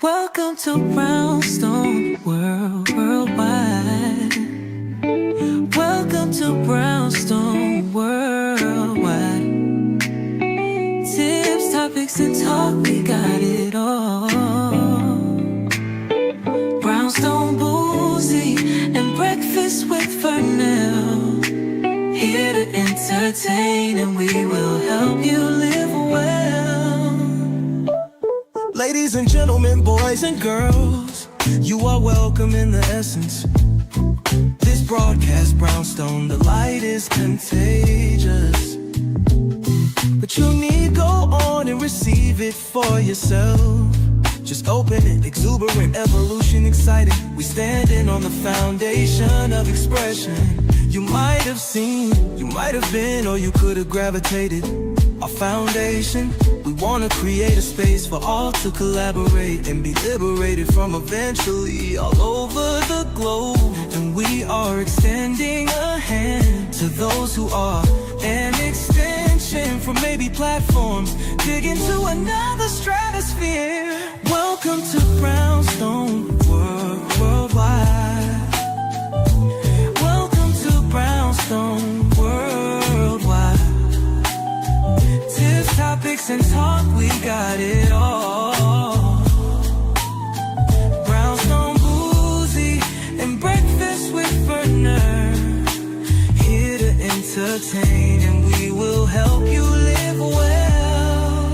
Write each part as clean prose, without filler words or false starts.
Welcome to Brownstone Worldwide. Welcome to Brownstone Worldwide. Tips, topics, and talk, we got it all. Brownstone Boozy and Breakfast with Vernell. Here to entertain, and we will help you live well. Ladies and gentlemen, boys and girls, you are welcome in the essence. This broadcast, Brownstone, the light is contagious. But you need go on and receive it for yourself. Just open it, exuberant, evolution, excited. We standing on the foundation of expression. You might have seen, you might have been, or you could have gravitated. Our foundation, we want to create a space for all to collaborate and be liberated from eventually all over the globe. And we are extending a hand to those who are an extension from maybe platforms, dig into another stratosphere. Welcome to Brownstone Worldwide. Welcome to Brownstone Worldwide. Tips, topics, and talk, we got it all. Brownstone Boozy and Breakfast with Vernell. Here to entertain, and we will help you live well.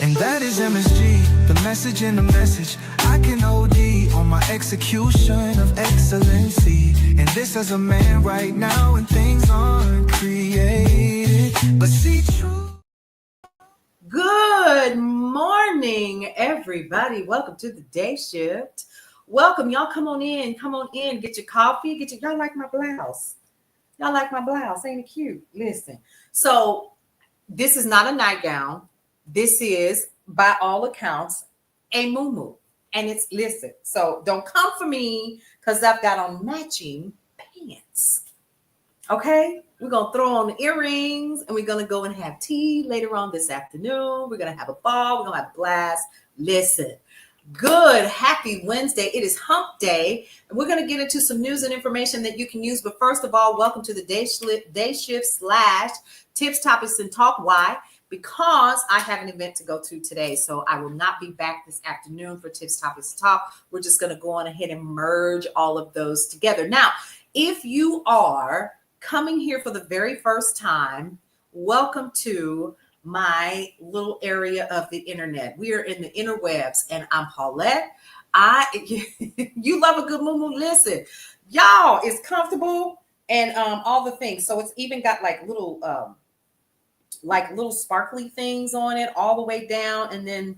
And that is MSG, the message in the message. I can OD on my execution of excellency. And this as a man right now, and things aren't created, but see true. Good morning, everybody. Welcome to the day shift. Welcome, y'all. Come on in. Get your coffee. Y'all like my blouse. Y'all like my blouse. Ain't it cute? Listen. So this is not a nightgown. This is, by all accounts, a muumuu. And it's, listen, so don't come for me because I've got on matching pants. Okay? We're going to throw on the earrings and we're going to go and have tea later on this afternoon. We're going to have a ball. We're going to have a blast. Listen, good, happy Wednesday. It is hump day. And we're going to get into some news and information that you can use. But first of all, welcome to the day shift / tips, topics, and talk. Why? Because I have an event to go to today. So I will not be back this afternoon for tips, topics, and talk. We're just going to go on ahead and merge all of those together. Now, if you are coming here for the very first time, welcome to my little area of the internet. We are in the interwebs, and I'm Paulette. You love a good muumuu. Listen, y'all, it's comfortable and all the things. So it's even got like little sparkly things on it all the way down, and then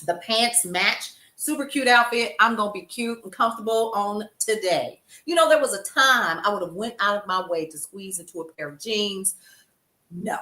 the pants match. Super cute outfit. I'm gonna be cute and comfortable on today. You know, there was a time I would have went out of my way to squeeze into a pair of jeans. No,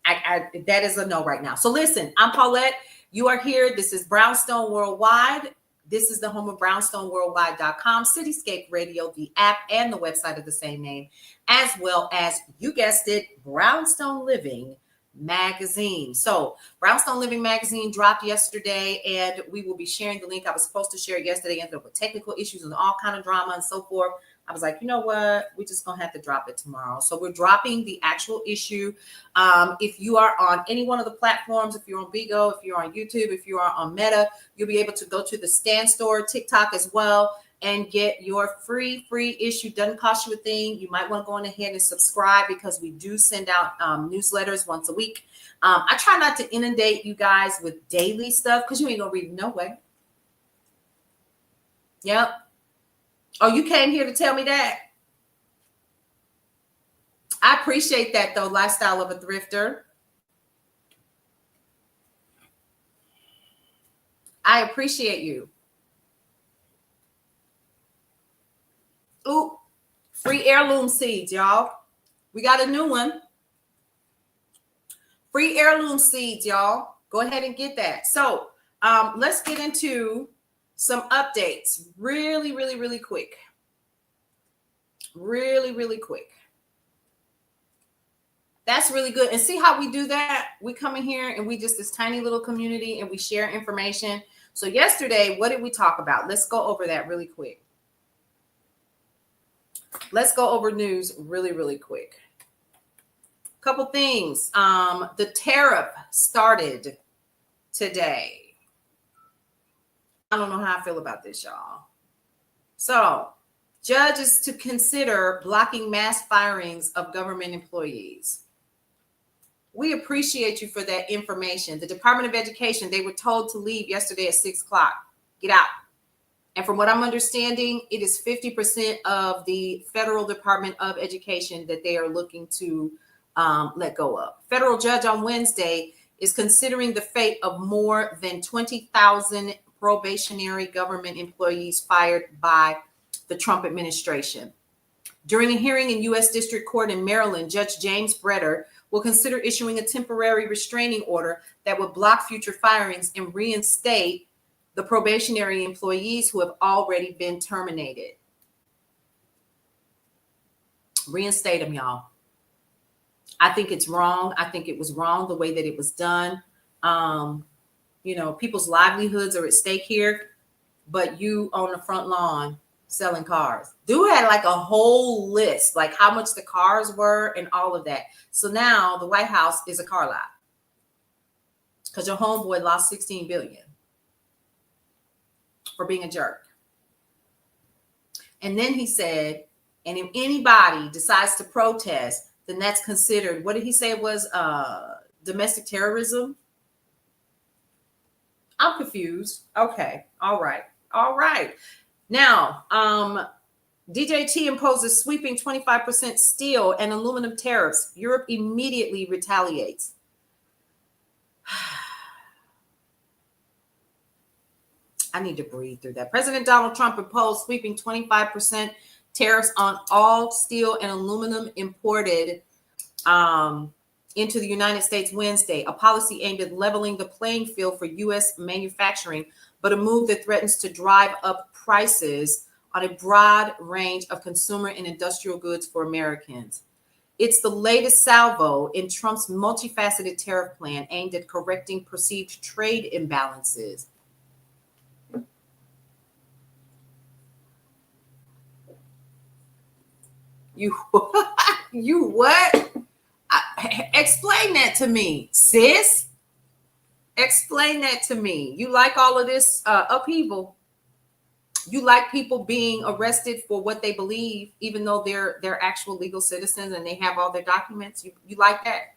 that is a no right now. So listen, I'm Paulette. You are here. This is Brownstone Worldwide. This is the home of brownstoneworldwide.com, Cityscape Radio, the app, and the website of the same name, as well as, you guessed it, Brownstone Living Magazine. So Brownstone Living Magazine dropped yesterday, and we will be sharing the link. I was supposed to share it yesterday, ended up with technical issues and all kind of drama and so forth. I was like, you know what? We're just going to have to drop it tomorrow. So we're dropping the actual issue. If you are on any one of the platforms, if you're on Bigo, if you're on YouTube, if you are on Meta, you'll be able to go to the Stan Store, TikTok as well, and get your free issue. Doesn't cost you a thing. You might want to go on ahead and subscribe because we do send out newsletters once a week. I try not to inundate you guys with daily stuff because you ain't going to read it no way. Yep. Oh, you came here to tell me that? I appreciate that, though, lifestyle of a thrifter. I appreciate you. Ooh, free heirloom seeds, y'all. We got a new one. Free heirloom seeds, y'all. Go ahead and get that. So let's get into some updates really quick. Really quick. That's really good. And see how we do that? We come in here and we just this tiny little community and we share information. So yesterday, what did we talk about? Let's go over that really quick. Let's go over news really quick. Couple things. The tariff started today. I don't know how I feel about this, y'all. So, judges to consider blocking mass firings of government employees. We appreciate you for that information. The Department of Education, they were told to leave yesterday at 6 o'clock. Get out. And from what I'm understanding, it is 50% of the Federal Department of Education that they are looking to let go of. Federal judge on Wednesday is considering the fate of more than 20,000 probationary government employees fired by the Trump administration. During a hearing in U.S. District Court in Maryland, Judge James Bretter will consider issuing a temporary restraining order that would block future firings and reinstate the probationary employees who have already been terminated. Reinstate them, y'all. I think it's wrong. I think it was wrong the way that it was done. People's livelihoods are at stake here, but you on the front lawn selling cars. Dude had like a whole list, like how much the cars were and all of that. So now the White House is a car lot because your homeboy lost $16 billion for being a jerk. And then he said, and if anybody decides to protest, then that's considered, what did he say it was, domestic terrorism? I'm confused. Okay. All right. Now, DJT imposes sweeping 25% steel and aluminum tariffs. Europe immediately retaliates. I need to breathe through that. President Donald Trump imposed sweeping 25% tariffs on all steel and aluminum imported into the United States Wednesday, a policy aimed at leveling the playing field for U.S. manufacturing, but a move that threatens to drive up prices on a broad range of consumer and industrial goods for Americans. It's the latest salvo in Trump's multifaceted tariff plan aimed at correcting perceived trade imbalances. You what? Explain that to me, sis. Explain that to me. You like all of this upheaval? You like people being arrested for what they believe, even though they're actual legal citizens and they have all their documents? You like that?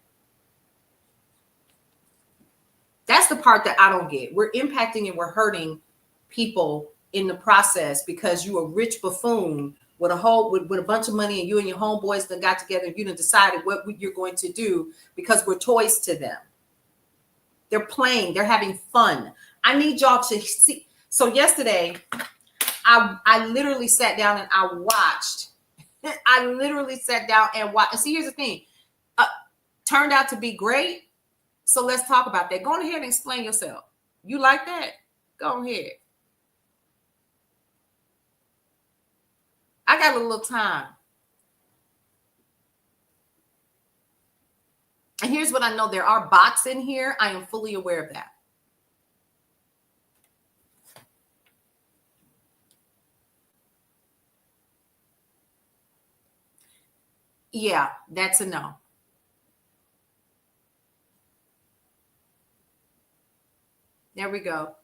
That's the part that I don't get. We're impacting and we're hurting people in the process because you a rich buffoon with a bunch of money, and you and your homeboys then got together and you done decided what you're going to do because we're toys to them. They're playing, they're having fun. I need y'all to see. So yesterday, I literally sat down and I watched. I literally sat down and watched. And see, here's the thing. Turned out to be great. So let's talk about that. Go on ahead and explain yourself. You like that? Go ahead. I got a little time. And here's what I know. There are bots in here. I am fully aware of that. Yeah, that's a no. There we go.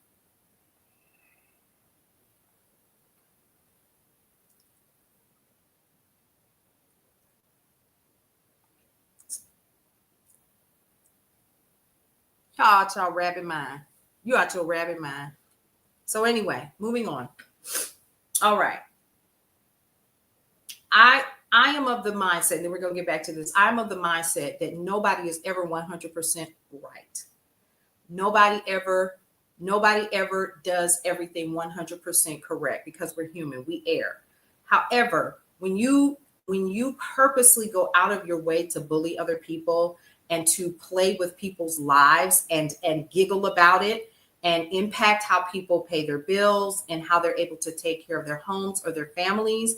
Out your rabbit mind. You out your rabbit mind. So anyway, moving on. All right. I am of the mindset, and then we're going to get back to this. I'm of the mindset that nobody is ever 100% right. Nobody ever does everything 100% correct because we're human. We err. However, when you purposely go out of your way to bully other people and to play with people's lives and giggle about it and impact how people pay their bills and how they're able to take care of their homes or their families,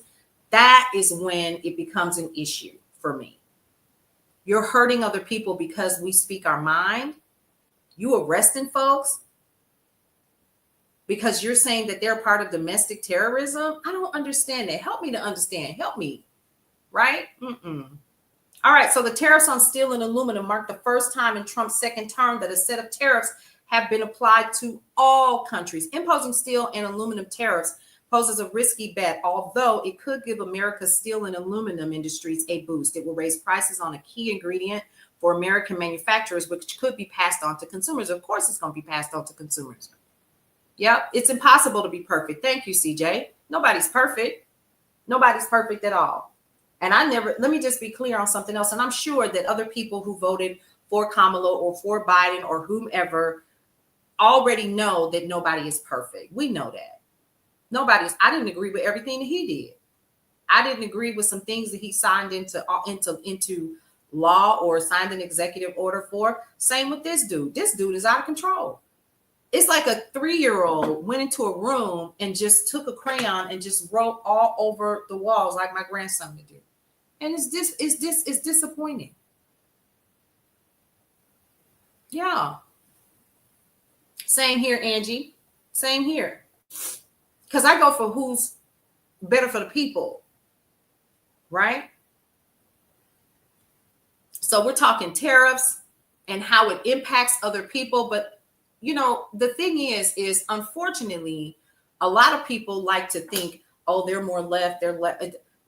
that is when it becomes an issue for me. You're hurting other people because we speak our mind. You arresting folks. because you're saying that they're part of domestic terrorism. I don't understand that. Help me to understand. Help me. Right? All right. So the tariffs on steel and aluminum mark the first time in Trump's second term that a set of tariffs have been applied to all countries. Imposing steel and aluminum tariffs poses a risky bet, although it could give America's steel and aluminum industries a boost. It will raise prices on a key ingredient for American manufacturers, which could be passed on to consumers. Of course, it's going to be passed on to consumers. Yep, it's impossible to be perfect. Thank you, CJ. Nobody's perfect. Nobody's perfect at all. And let me just be clear on something else. And I'm sure that other people who voted for Kamala or for Biden or whomever already know that nobody is perfect. We know that. I didn't agree with everything that he did. I didn't agree with some things that he signed into law or signed an executive order for. Same with this dude. This dude is out of control. It's like a 3-year-old went into a room and just took a crayon and just wrote all over the walls like my grandson would do. And it's disappointing. Yeah. Same here, Angie. Same here. Because I go for who's better for the people, right? So we're talking tariffs and how it impacts other people. But, the thing is unfortunately, a lot of people like to think, oh, they're more left. They're left.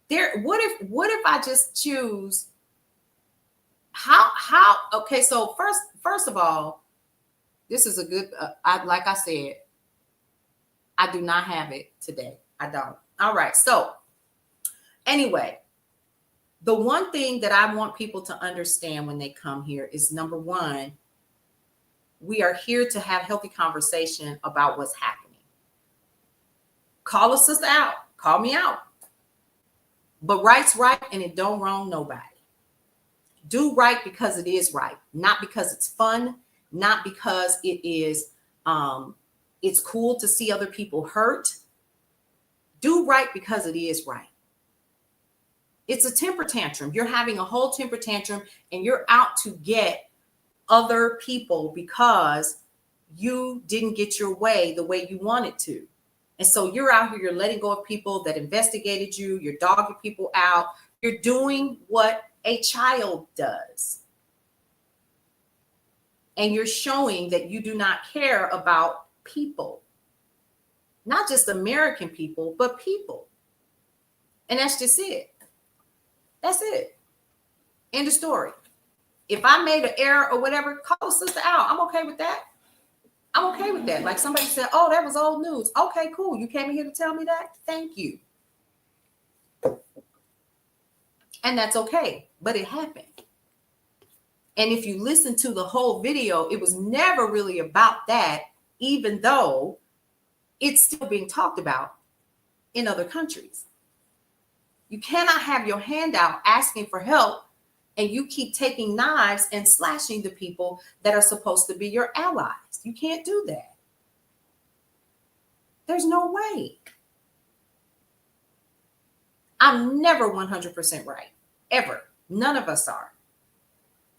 What if I just choose how? Okay, so first of all, this is a good, like I said, I do not have it today. I don't. All right. So anyway, the one thing that I want people to understand when they come here is, number one, we are here to have healthy conversation about what's happening. Call a sister out. Call me out. But right's right, and it don't wrong nobody. Do right because it is right, not because it's fun, not because it is it's cool to see other people hurt. Do right because it is right. It's a temper tantrum. You're having a whole temper tantrum and you're out to get other people because you didn't get your way the way you wanted to. And so you're out here, you're letting go of people that investigated you, you're dogging people out, you're doing what a child does. And you're showing that you do not care about people, not just American people, but people. And that's just it. That's it. End of story. If I made an error or whatever, call a sister out. I'm okay with that. I'm okay with that. Like somebody said, oh, that was old news. Okay, cool. You came in here to tell me that? Thank you. And that's okay. But it happened. And if you listen to the whole video, it was never really about that, even though it's still being talked about in other countries. You cannot have your hand out asking for help and you keep taking knives and slashing the people that are supposed to be your allies. You can't do that. There's no way. I'm never 100% right, ever. None of us are.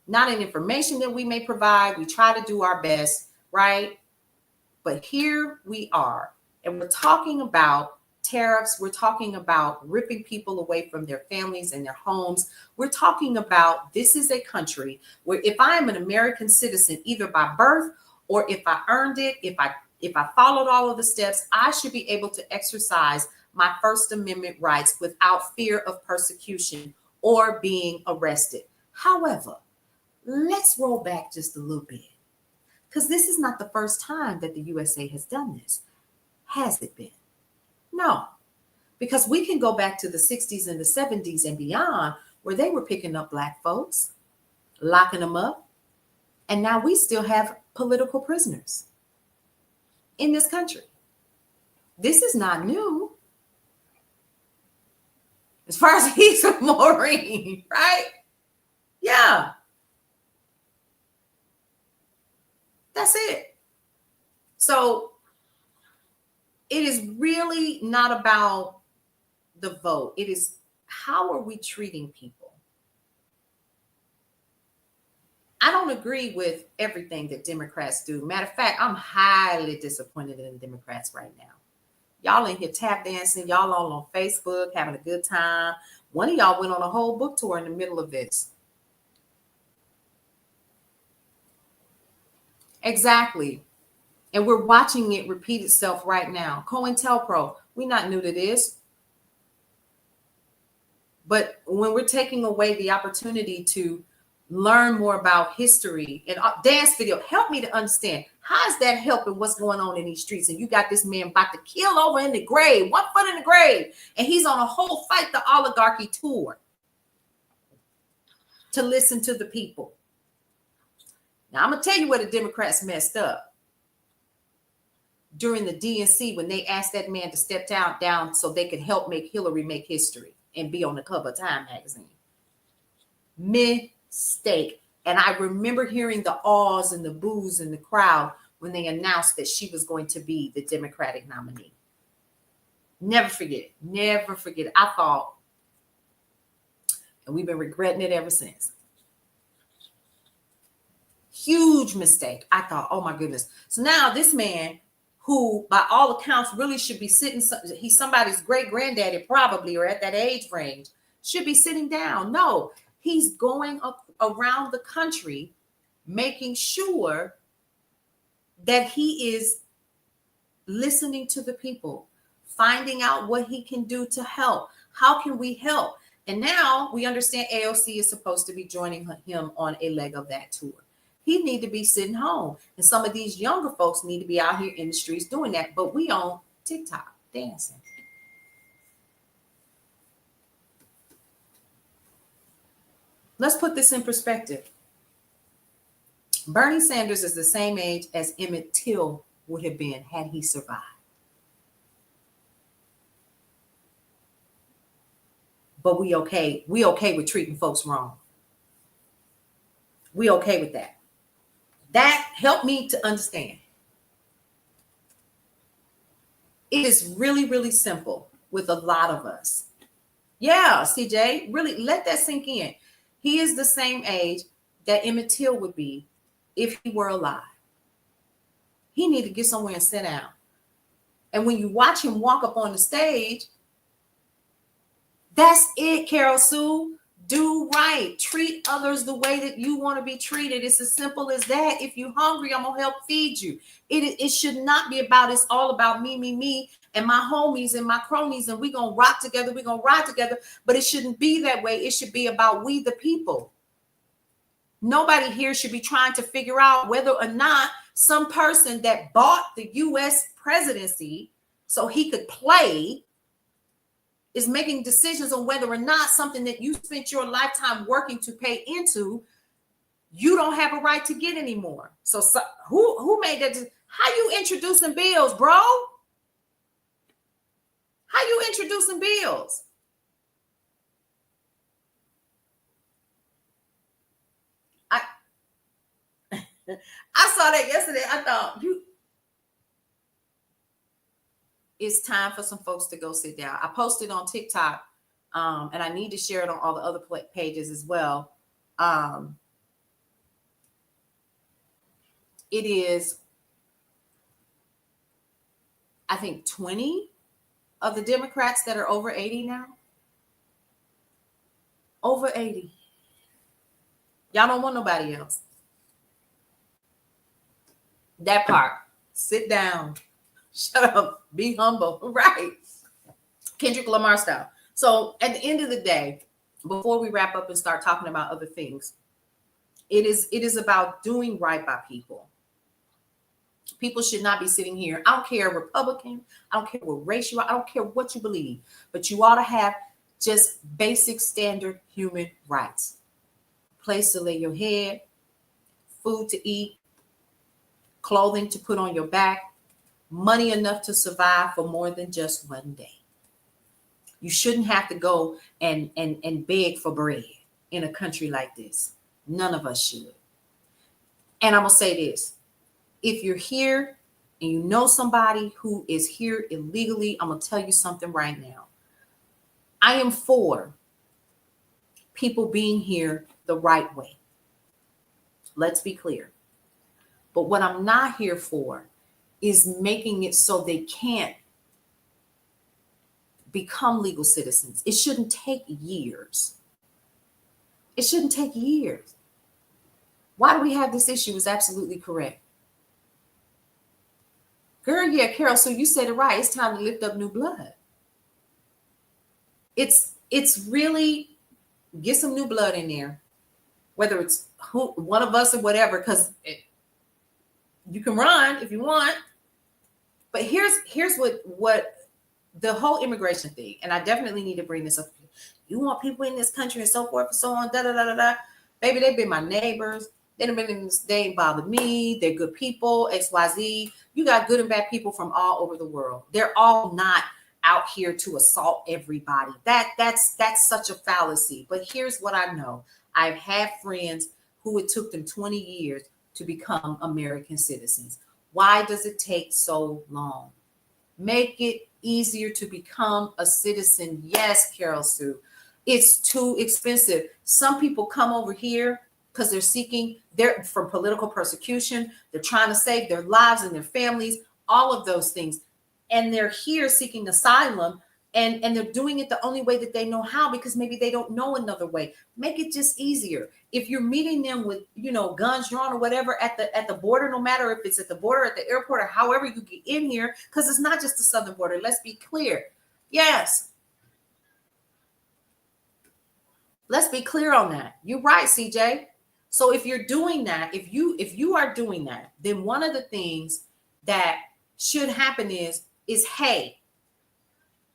Not in information that we may provide. We try to do our best, right? But here we are, and we're talking about tariffs. We're talking about ripping people away from their families and their homes. We're talking about this is a country where if I am an American citizen, either by birth or if I earned it, if I followed all of the steps, I should be able to exercise my First Amendment rights without fear of persecution or being arrested. However, let's roll back just a little bit, because this is not the first time that the USA has done this. Has it been? No, because we can go back to the 60s and the 70s and beyond where they were picking up Black folks, locking them up. And now we still have political prisoners in this country. This is not new. As far as he's a Maureen, right? Yeah. That's it. So it is really not about the vote. It is how are we treating people? I don't agree with everything that Democrats do. Matter of fact, I'm highly disappointed in the Democrats right now. Y'all in here tap dancing. Y'all all on Facebook having a good time. One of y'all went on a whole book tour in the middle of this. Exactly. And we're watching it repeat itself right now. COINTELPRO, we're not new to this. But when we're taking away the opportunity to learn more about history and dance video, help me to understand, how is that helping what's going on in these streets? And you got this man about to kill over in the grave, 1 foot in the grave, and he's on a whole Fight the Oligarchy tour to listen to the people. Now, I'm going to tell you where the Democrats messed up. During the DNC, when they asked that man to step down so they could help make Hillary make history and be on the cover of Time magazine. Mistake. And I remember hearing the ahs and the boos in the crowd when they announced that she was going to be the Democratic nominee. Never forget it. Never forget it. I thought, and we've been regretting it ever since. Huge mistake. I thought, oh my goodness. So now this man, who by all accounts really should be sitting, he's somebody's great granddaddy probably, or at that age range, should be sitting down. No, he's going around the country making sure that he is listening to the people, finding out what he can do to help. How can we help? And now we understand AOC is supposed to be joining him on a leg of that tour. He need to be sitting home. And some of these younger folks need to be out here in the streets doing that. But we on TikTok dancing. Let's put this in perspective. Bernie Sanders is the same age as Emmett Till would have been had he survived. But we okay with treating folks wrong. We okay with that. That helped me to understand. It is really, really simple with a lot of us. Yeah, CJ, really let that sink in. He is the same age that Emmett Till would be if he were alive. He need to get somewhere and sit down. And when you watch him walk up on the stage, that's it, Carol Sue. Do right. Treat others the way that you want to be treated. It's as simple as that. If you're hungry, I'm going to help feed you. It should not be about, it's all about me, and my homies and my cronies, and we're going to rock together. We're going to ride together. But it shouldn't be that way. It should be about we, the people. Nobody here should be trying to figure out whether or not some person that bought the U.S. presidency so he could play is making decisions on whether or not something that you spent your lifetime working to pay into, you don't have a right to get anymore. So who made that? How you introducing bills, bro? How you introducing bills? I saw that yesterday. I thought, it's time for some folks to go sit down. I posted on TikTok, and I need to share it on all the other pages as well. It is, I think, 20 of the Democrats that are over 80 now. Over 80. Y'all don't want nobody else. That part. Sit down. Shut up. Be humble. Right. Kendrick Lamar style. So at the end of the day, before we wrap up and start talking about other things, it is about doing right by people. People should not be sitting here. I don't care Republican. I don't care what race you are. I don't care what you believe. But you ought to have just basic standard human rights. Place to lay your head, food to eat, clothing to put on your back, money enough to survive for more than just one day. You shouldn't have to go and beg for bread in a country like this. None of us should. And I'm going to say this. If you're here and you know somebody who is here illegally, I'm going to tell you something right now. I am for people being here the right way. Let's be clear. But what I'm not here for is making it so they can't become legal citizens. It shouldn't take years. It shouldn't take years. Why do we have this issue is absolutely correct. Girl, yeah, Carol, so you said it right. It's time to lift up new blood. It's really get some new blood in there, whether it's one of us or whatever, because you can run if you want. But here's what the whole immigration thing, and I definitely need to bring this up. You want people in this country and so forth and so on, da da da da da. Baby, they've been my neighbors. They ain't bothered me. They're good people, XYZ. You got good and bad people from all over the world. They're all not out here to assault everybody. That's such a fallacy. But here's what I know. I've had friends who it took them 20 years to become American citizens. Why does it take so long? Make it easier to become a citizen. Yes, Carol Sue. It's too expensive. Some people come over here because they're from political persecution. They're trying to save their lives and their families, all of those things. And they're here seeking asylum, and they're doing it the only way that they know how, because maybe they don't know another way. Make it just easier. If you're meeting them with, guns drawn or whatever at the border, no matter if it's at the border, at the airport, or however you get in here, because it's not just the southern border. Let's be clear. Yes. Let's be clear on that. You're right, CJ. So if you're doing that, if you are doing that, then one of the things that should happen is, hey,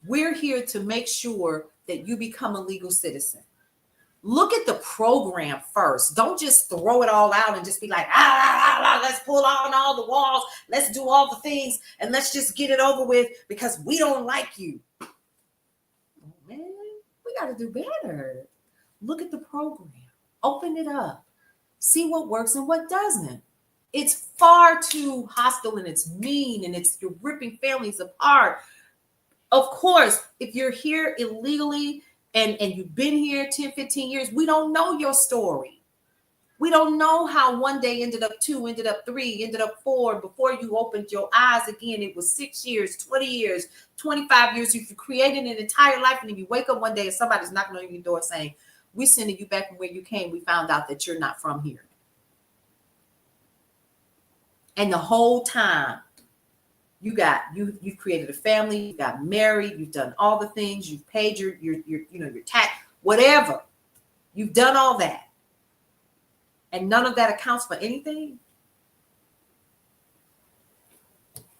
we're here to make sure that you become a legal citizen. Look at the program first. Don't just throw it all out and just be like, let's pull on all the walls. Let's do all the things and let's just get it over with because we don't like you. Oh, man, we got to do better. Look at the program. Open it up. See what works and what doesn't. It's far too hostile and it's mean and you're ripping families apart. Of course, if you're here illegally and you've been here 10, 15 years, we don't know your story. We don't know how one day ended up 2, ended up 3, ended up 4. Before you opened your eyes again, it was 6 years, 20 years, 25 years. You've created an entire life, and then you wake up one day and somebody's knocking on your door saying, we're sending you back from where you came. We found out that you're not from here. And the whole time, you've created a family, you got married, you've done all the things, you've paid your tax, whatever. You've done all that. And none of that accounts for anything.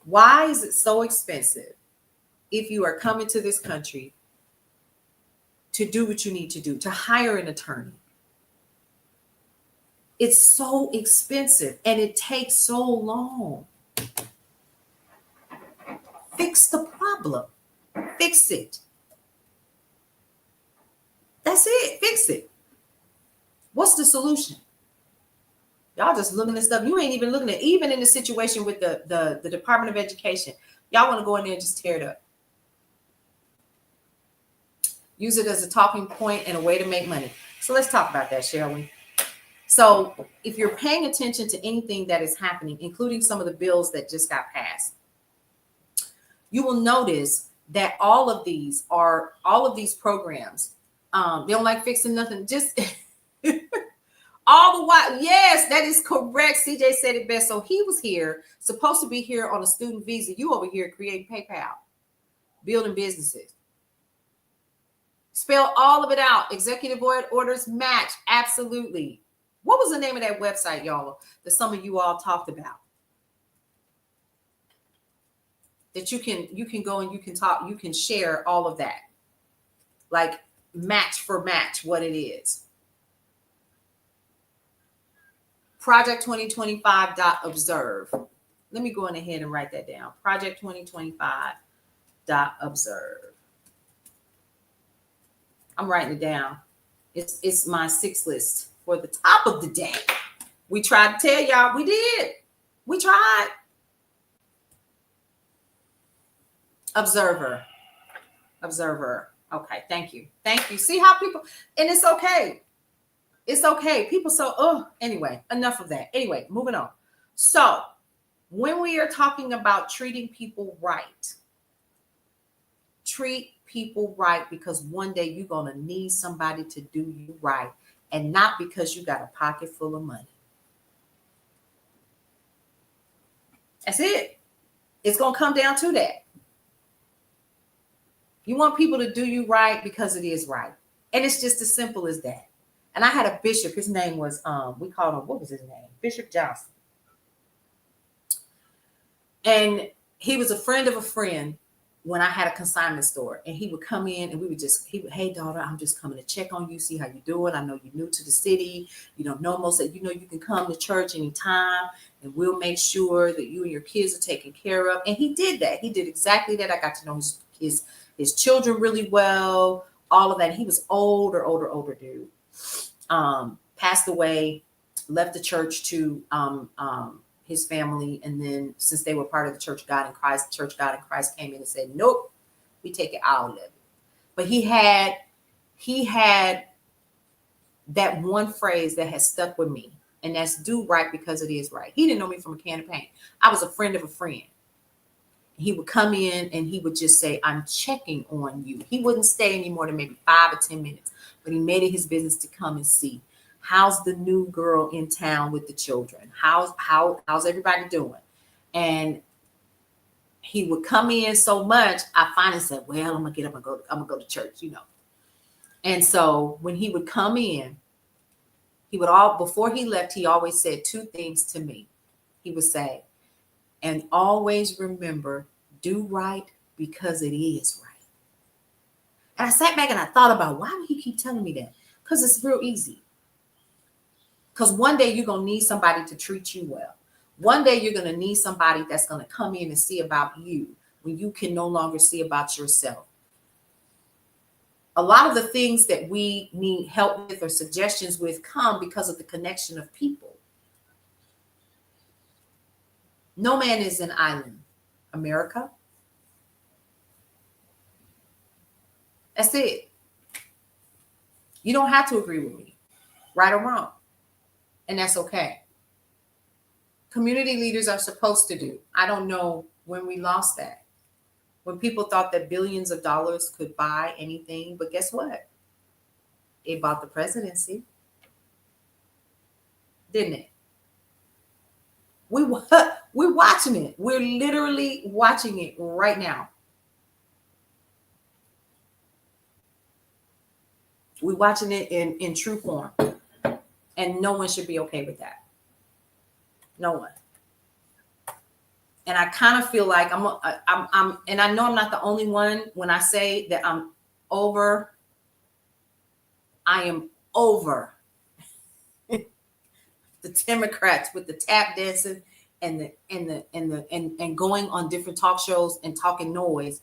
Why is it so expensive if you are coming to this country to do what you need to do, to hire an attorney? It's so expensive and it takes so long. Fix the problem. Fix it. That's it. Fix it. What's the solution? Y'all just looking at stuff. You ain't even looking at, even in the situation with the Department of Education. Y'all want to go in there and just tear it up. Use it as a talking point and a way to make money. So let's talk about that, shall we? So if you're paying attention to anything that is happening, including some of the bills that just got passed, you will notice that all of these programs, they don't like fixing nothing. Just all the while. Yes, that is correct. CJ said it best. So he was here, supposed to be here on a student visa. You over here creating PayPal, building businesses. Spell all of it out. Executive orders match. Absolutely. What was the name of that website, y'all, that some of you all talked about? That you can go and you can talk, you can share all of that. Like match for match, what it is. Project2025.observe. Let me go on ahead and write that down. Project2025.observe. I'm writing it down. It's my 6 list for the top of the day. We tried to tell y'all, we did. We tried. Observer. Okay, thank you. See how people, and it's okay. It's okay. People anyway, enough of that. Anyway, moving on. So when we are talking about treating people right, treat people right, because one day you're going to need somebody to do you right, and not because you got a pocket full of money. That's it. It's going to come down to that. You want people to do you right because it is right. And it's just as simple as that. And I had a bishop, his name was, we called him, what was his name? Bishop Johnson. And he was a friend of a friend when I had a consignment store. And he would come in and hey, daughter, I'm just coming to check on you, see how you're doing. I know you're new to the city. You don't know most of, you can come to church anytime, and we'll make sure that you and your kids are taken care of. And he did that. He did exactly that. I got to know his children really well, all of that. He was older dude. Passed away, left the church to his family, and then since they were part of the Church God in Christ, came in and said, nope, we take it out of it. But he had that one phrase that has stuck with me, and that's do right because it is right. He didn't know me from a can of paint. I was a friend of a friend. He would come in and he would just say, I'm checking on you. He wouldn't stay any more than maybe 5 or 10 minutes, but he made it his business to come and see, how's the new girl in town with the children? How's everybody doing? And he would come in so much, I finally said, well, I'm gonna get up and I'm gonna go to church, And so when he would come in, before he left, he always said 2 things to me. He would say, and always remember, do right because it is right. And I sat back and I thought about, why would he keep telling me that? Because it's real easy. Because one day you're going to need somebody to treat you well. One day you're going to need somebody that's going to come in and see about you when you can no longer see about yourself. A lot of the things that we need help with or suggestions with come because of the connection of people. No man is an island. America. That's it. You don't have to agree with me, right or wrong. And that's okay. Community leaders are supposed to do. I don't know when we lost that. When people thought that billions of dollars could buy anything, but guess what? It bought the presidency. Didn't it? We're watching it. We're literally watching it right now. We're watching it in true form. And no one should be okay with that. No one. And I kind of feel like I'm, and I know I'm not the only one when I say that I am over the Democrats with the tap dancing and going on different talk shows and talking noise,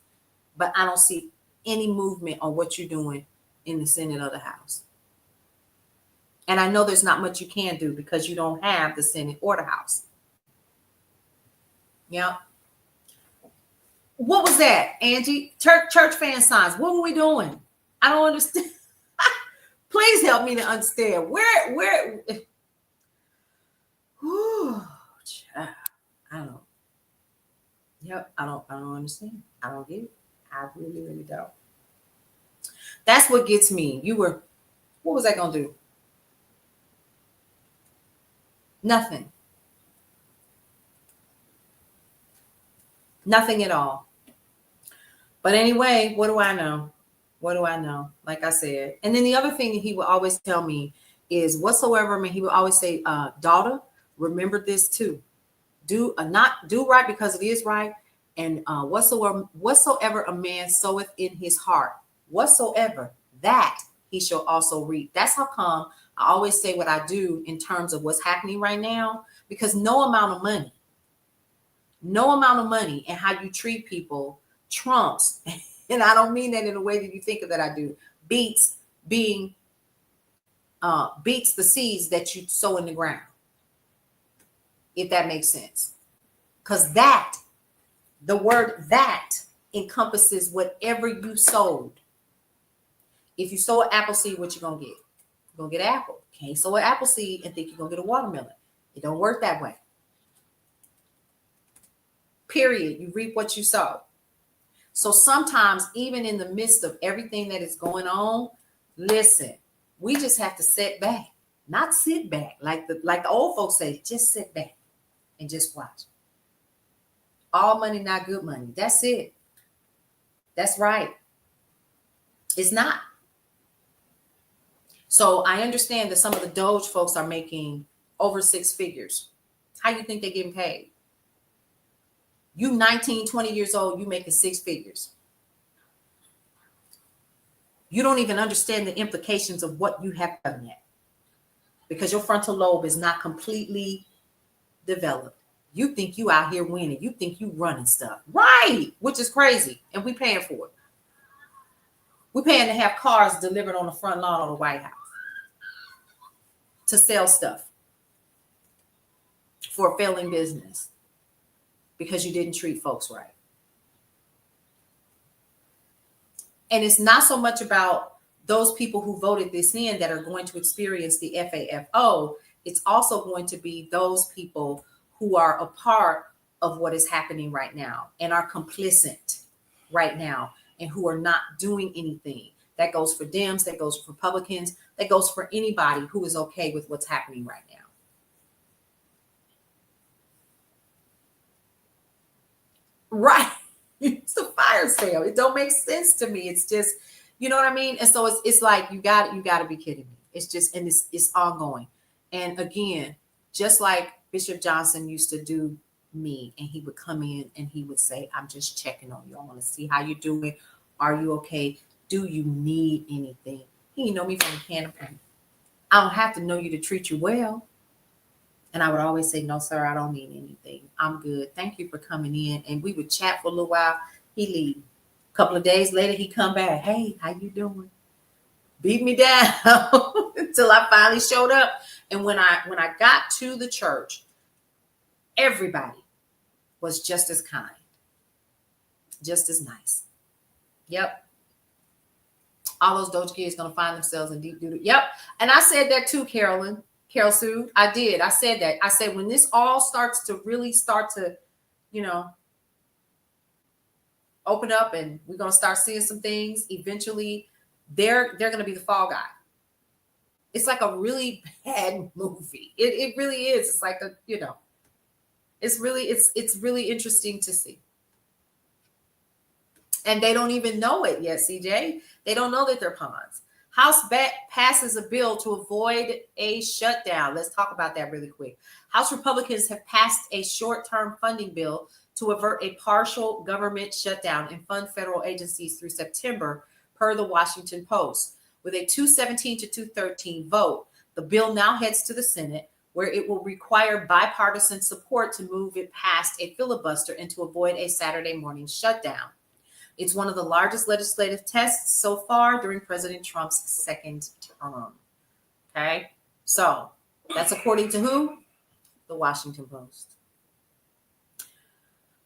but I don't see any movement on what you're doing in the Senate or the House. And I know there's not much you can do because you don't have the Senate or the House. Yeah. What was that, Angie? Church fan signs. What were we doing? I don't understand. Please help me to understand. Where? Whew, I don't know. Yep, I don't understand. I don't get it. I really, really don't. That's what gets me. What was I gonna do? Nothing. Nothing at all. But anyway, what do I know? What do I know? Like I said. And then the other thing he would always tell me is whatsoever, he would always say, daughter, remember this too. Do right because it is right. And whatsoever a man soweth in his heart, whatsoever that he shall also reap. That's how come I always say what I do in terms of what's happening right now, because no amount of money and how you treat people trumps, and I don't mean that in a way that you think of that I do, beats the seeds that you sow in the ground. If that makes sense. Because the word that encompasses whatever you sowed. If you sow an apple seed, what you gonna get? You're you're going to get an apple. Can't sow an apple seed and think you're going to get a watermelon. It don't work that way. Period. You reap what you sow. So sometimes, even in the midst of everything that is going on, listen, we just have to sit back, not sit back. Like the old folks say, just sit back and just watch. All money, not good money. That's it. That's right. It's not. So I understand that some of the Doge folks are making over 6 figures. How you think they're getting paid? You 19, 20 years old, you making 6 figures. You don't even understand the implications of what you have done yet, because your frontal lobe is not completely developed. You think you out here winning. You think you running stuff. Right, which is crazy. And we paying for it. We're paying to have cars delivered on the front lawn of the White House to sell stuff for a failing business because you didn't treat folks right. And it's not so much about those people who voted this in that are going to experience the FAFO. It's also going to be those people who are a part of what is happening right now and are complicit right now and who are not doing anything. That goes for Dems, that goes for Republicans, that goes for anybody who is okay with what's happening right now. Right. It's a fire sale. It don't make sense to me. It's just, you know what I mean? And so it's like, you got to be kidding me. It's just, and it's ongoing. And again, just like Bishop Johnson used to do me, and he would come in and he would say, I'm just checking on you. I want to see how you're doing. Are you okay? Do you need anything? He didn't know me from a can of paint. I don't have to know you to treat you well. And I would always say, no, sir, I don't need anything. I'm good. Thank you for coming in. And we would chat for a little while. He leave. A couple of days later, he come back. Hey, how you doing? Beat me down until I finally showed up. And when I got to the church, everybody was just as kind, just as nice. Yep. All those Doge kids going to find themselves in deep duty. Yep. And I said that too, Carol Sue. I did. I said that. I said, when this all starts to really start to, open up and we're going to start seeing some things, eventually they're going to be the fall guy. It's like a really bad movie. It really is. It's like it's really interesting to see. And they don't even know it yet, CJ. They don't know that they're pawns. House passes a bill to avoid a shutdown. Let's talk about that really quick. House Republicans have passed a short-term funding bill to avert a partial government shutdown and fund federal agencies through September, per the Washington Post. With a 217 to 213 vote, the bill now heads to the Senate, where it will require bipartisan support to move it past a filibuster and to avoid a Saturday morning shutdown. It's one of the largest legislative tests so far during President Trump's second term. Okay, so that's according to who? The Washington Post.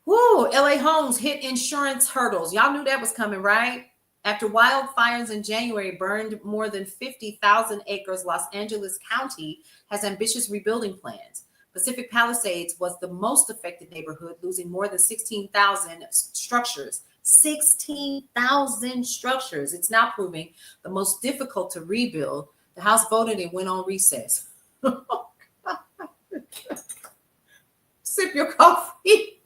Woo, LA homes hit insurance hurdles. Y'all knew that was coming, right? After wildfires in January burned more than 50,000 acres, Los Angeles County has ambitious rebuilding plans. Pacific Palisades was the most affected neighborhood, losing more than 16,000 structures. 16,000 structures. It's now proving the most difficult to rebuild. The House voted and went on recess. Sip your coffee.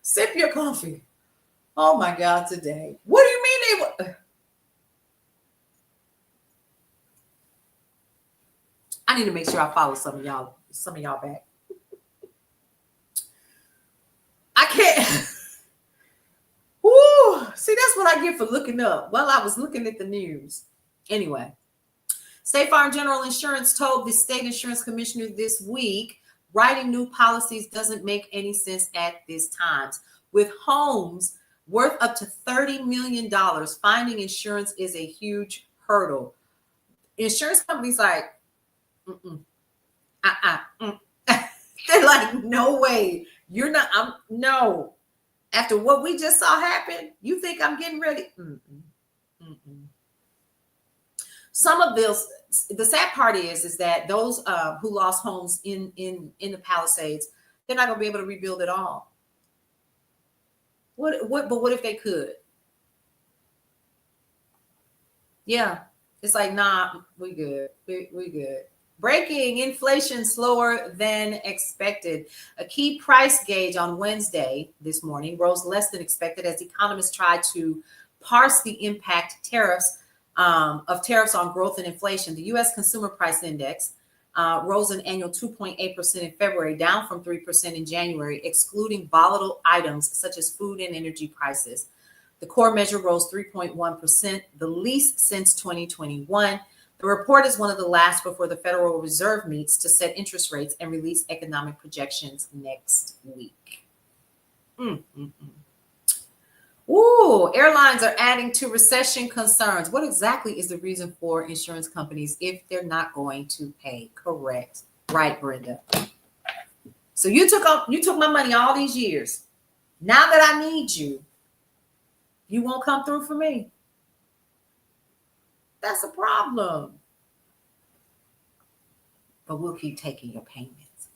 Sip your coffee. Oh my God, today. What do you mean they were? I need to make sure I follow some of y'all back. I can't. Woo! See, that's what I get for looking up. Well, I was looking at the news. Anyway, State Farm General Insurance told the state insurance commissioner this week, writing new policies doesn't make any sense at this time. With homes worth up to $30 million, finding insurance is a huge hurdle. Insurance companies like, they're like, no way. You're not, no. After what we just saw happen, you think I'm getting ready? Some of the sad part is that those who lost homes in the Palisades, they're not going to be able to rebuild it all. But what if they could? Yeah, it's like, nah, we good. We good. Breaking: inflation slower than expected. A key price gauge on Wednesday this morning rose less than expected as economists tried to parse the impact of tariffs on growth and inflation. The U.S. Consumer Price Index rose an annual 2.8% in February, down from 3% in January, excluding volatile items such as food and energy prices. The core measure rose 3.1%, the least since 2021. The report is one of the last before the Federal Reserve meets to set interest rates and release economic projections next week. Ooh, airlines are adding to recession concerns. What exactly is the reason for insurance companies if they're not going to pay? Correct. Right, Brenda. So you took my money all these years. Now that I need you, you won't come through for me. That's a problem. But we'll keep taking your payments.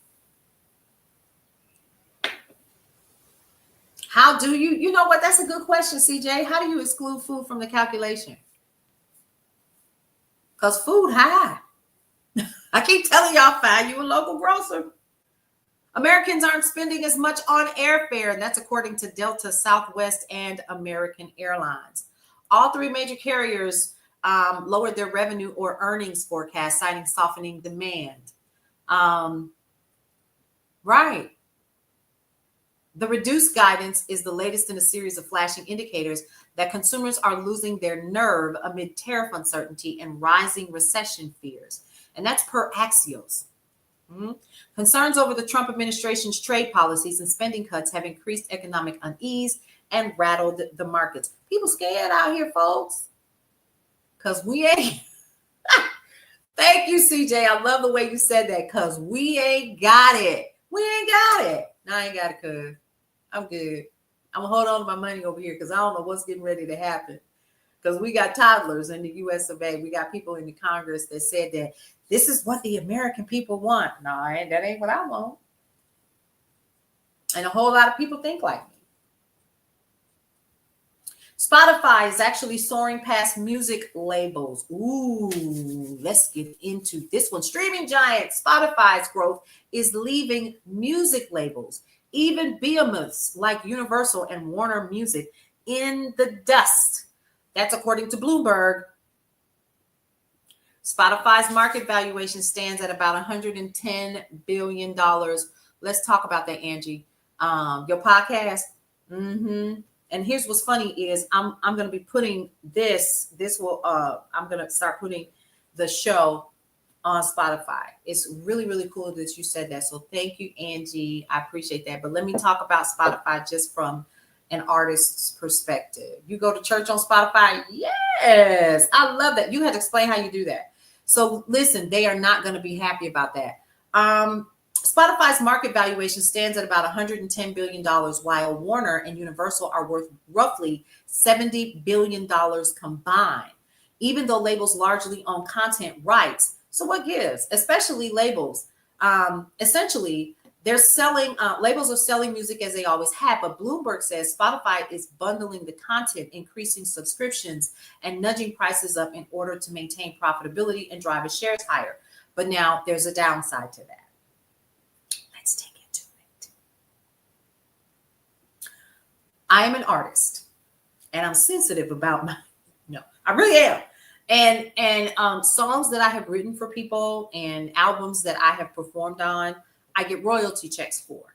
How do you know what? That's a good question, CJ. How do you exclude food from the calculation? Because food high. I keep telling y'all, find you a local grocer. Americans aren't spending as much on airfare, and that's according to Delta, Southwest, and American Airlines. All three major carriers lowered their revenue or earnings forecast, citing softening demand. Right. The reduced guidance is the latest in a series of flashing indicators that consumers are losing their nerve amid tariff uncertainty and rising recession fears. And that's per Axios. Concerns over the Trump administration's trade policies and spending cuts have increased economic unease and rattled the markets. People scared out here, folks, because we ain't. Thank you, CJ. I love the way you said that, because we ain't got it. We ain't got it. No, I ain't got it, cuz. I'm good. I'm going to hold on to my money over here because I don't know what's getting ready to happen. Because we got toddlers in the U.S. of A. We got people in the Congress that said that this is what the American people want. No, that ain't what I want. And a whole lot of people think like me. Spotify is actually soaring past music labels. Ooh, let's get into this one. Streaming giant Spotify's growth is leaving music labels, even behemoths like Universal and Warner Music, in the dust. That's according to Bloomberg. Spotify's market valuation stands at about $110 billion. Let's talk about that, Angie. Your podcast. And here's what's funny is I'm going to be putting I'm going to start putting the show on Spotify. It's really, really cool that you said that. So thank you, Angie. I appreciate that. But let me talk about Spotify just from an artist's perspective. You go to church on Spotify? Yes. I love that. You had to explain how you do that. So listen, they are not going to be happy about that. Spotify's market valuation stands at about $110 billion, while Warner and Universal are worth roughly $70 billion combined, even though labels largely own content rights. So what gives? Especially labels. Essentially, they're selling, labels are selling music as they always have, but Bloomberg says Spotify is bundling the content, increasing subscriptions, and nudging prices up in order to maintain profitability and drive its shares higher. But now there's a downside to that. Let's take into it. I am an artist, and I'm sensitive about I really am. And songs that I have written for people and albums that I have performed on, I get royalty checks for.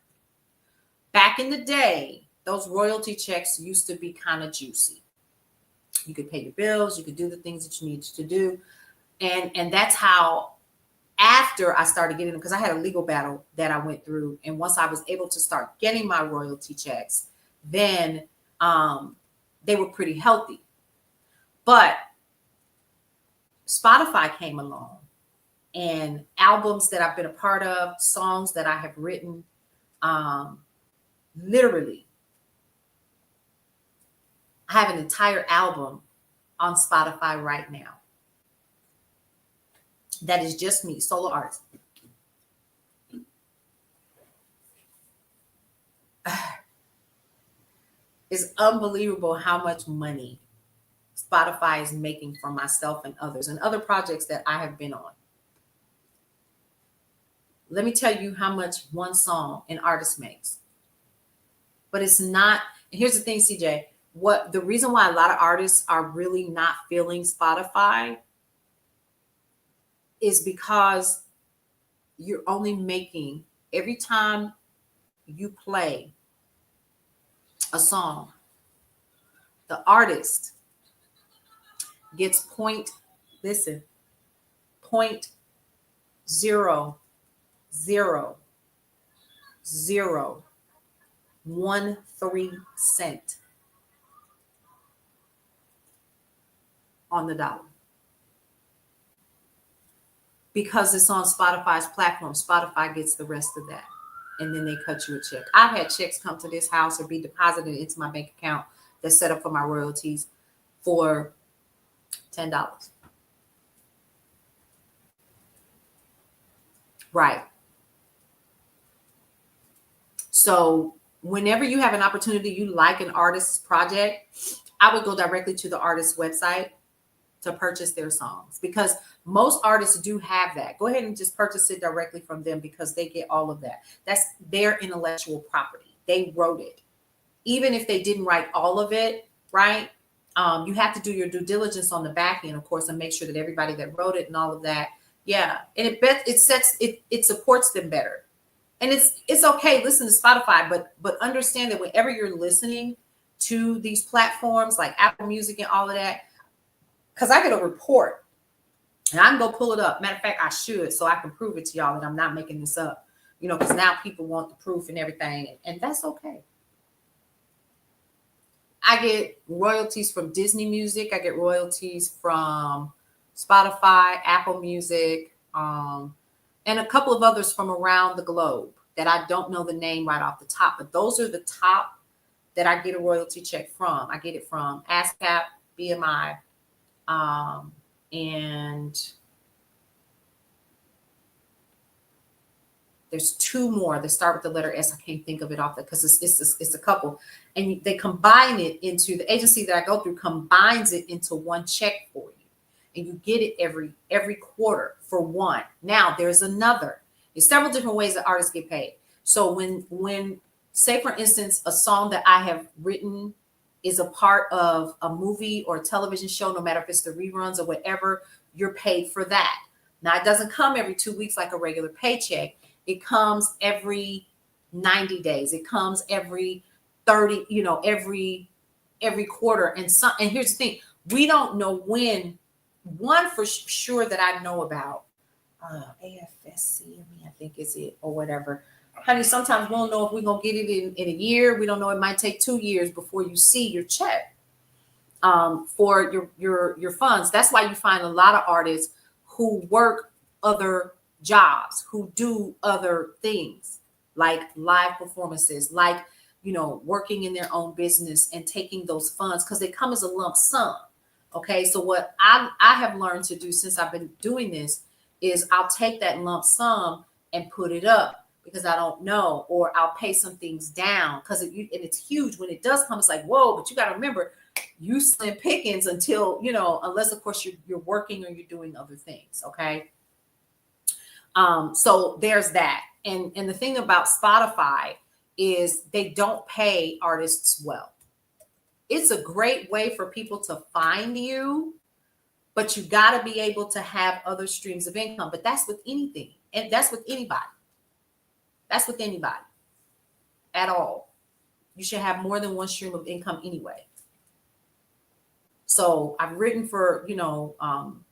Back in the day, those royalty checks used to be kind of juicy. You could pay your bills, you could do the things that you needed to do. And that's how, after I started getting them, because I had a legal battle that I went through. And once I was able to start getting my royalty checks, then they were pretty healthy. But Spotify came along, and albums that I've been a part of, songs that I have written, literally, I have an entire album on Spotify right now. that is just me, solo artist. It's unbelievable how much money Spotify is making for myself and others and other projects that I have been on. Let me tell you how much one song an artist makes. But it's not, and here's the thing, CJ, what the reason why a lot of artists are really not feeling Spotify is because you're only making, every time you play a song, the artist gets point 0.00013 cent on the dollar. Because it's on Spotify's platform, Spotify gets the rest of that. And then they cut you a check. I've had checks come to this house or be deposited into my bank account that's set up for my royalties for $10. Right. So whenever you have an opportunity, you like an artist's project, I would go directly to the artist's website to purchase their songs, because most artists do have that. Go ahead and just purchase it directly from them because they get all of that. That's their intellectual property. They wrote it. Even if they didn't write all of it, right? You have to do your due diligence on the back end, of course, and make sure that everybody that wrote it and all of that. Yeah. And it supports them better. And it's okay, listen to Spotify, but understand that whenever you're listening to these platforms like Apple Music and all of that, because I get a report and I can go pull it up. Matter of fact, I should, so I can prove it to y'all that I'm not making this up, because now people want the proof and everything, and that's okay. I get royalties from Disney Music. I get royalties from Spotify, Apple Music, and a couple of others from around the globe that I don't know the name right off the top, but those are the top that I get a royalty check from. I get it from ASCAP, BMI, and there's two more that start with the letter S. I can't think of it off because it's a couple, and they combine it into, the agency that I go through combines it into one check for you, and you get it every quarter for one. Now there's several different ways that artists get paid. So when say for instance a song that I have written is a part of a movie or a television show, no matter if it's the reruns or whatever, you're paid for that. Now, it doesn't come every 2 weeks like a regular paycheck. It comes every 90 days. It comes every 30, every quarter. And here's the thing, we don't know when. One for sure that I know about, AFSC, I think is it, or whatever. Honey, sometimes we don't know if we're going to get it in a year. We don't know. It might take 2 years before you see your check for your funds. That's why you find a lot of artists who work other jobs, who do other things like live performances, like, working in their own business and taking those funds because they come as a lump sum. Okay. So what I have learned to do since I've been doing this is I'll take that lump sum and put it up, because I don't know, or I'll pay some things down because it's huge. When it does come, it's like, whoa, but you got to remember, you slim pickings until, unless of course you're working or you're doing other things. Okay. So there's that. And the thing about Spotify is they don't pay artists well. It's a great way for people to find you, but you got to be able to have other streams of income. But that's with anything. And that's with anybody. That's with anybody at all. You should have more than one stream of income anyway. So I've written for,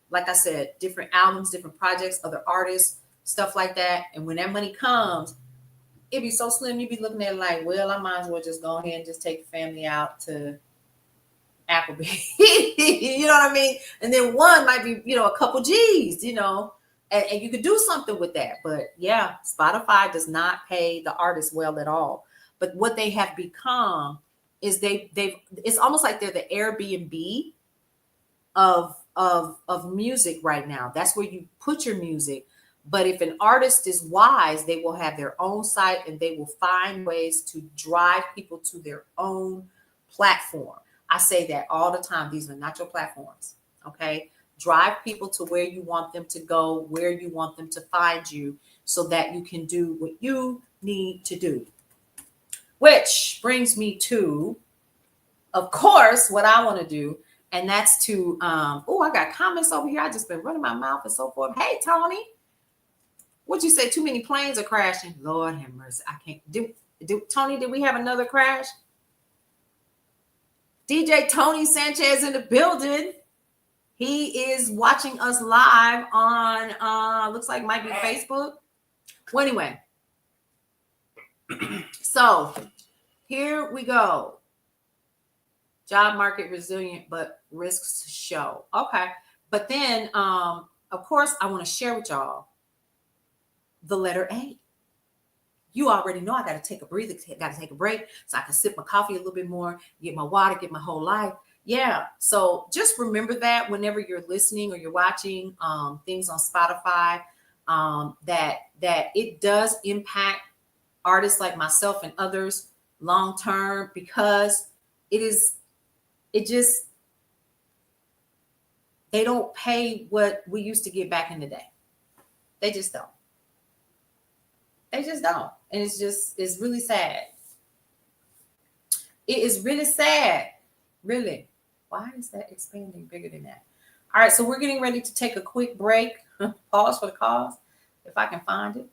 like I said, different albums, different projects, other artists, stuff like that. And when that money comes, it'd be so slim. You'd be looking at it like, well, I might as well just go ahead and just take the family out to Applebee's. You know what I mean? And then one might be, a couple G's, and you could do something with that. But yeah, Spotify does not pay the artists well at all. But what they have become is it's almost like they're the Airbnb of of music right now. That's where you put your music. But if an artist is wise, they will have their own site and they will find ways to drive people to their own platform. I say that all the time. These are not your platforms. Okay. Drive people to where you want them to go, where you want them to find you, so that you can do what you need to do. Which brings me to, of course, what I want to do. And that's to, oh, I got comments over here. I just been running my mouth and so forth. Hey, Tony. What'd you say? Too many planes are crashing. Lord have mercy. I can't do Tony, did we have another crash? DJ Tony Sanchez in the building. He is watching us live on looks like it might be Facebook. Well, anyway. So here we go. Job market resilient, but risks show. Okay. But then of course I want to share with y'all the letter A. You already know I got to take a breather, got to take a break so I can sip my coffee a little bit more, get my water, get my whole life. Yeah. So just remember that whenever you're listening or you're watching things on Spotify, that it does impact artists like myself and others long term, because they don't pay what we used to get back in the day. They just don't. They just don't. And it's really sad. It is really sad. Really. Why is that expanding bigger than that? All right. So we're getting ready to take a quick break. Pause for the cause, if I can find it.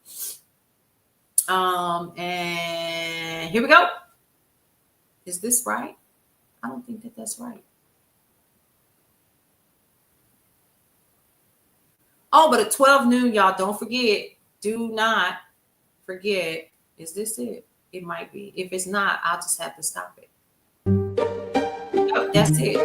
And here we go. Is this right? I don't think that that's right. Oh, but at 12 noon, y'all, don't forget. Do not forget. Is this it? It might be. If it's not, I'll just have to stop it. Oh, that's it.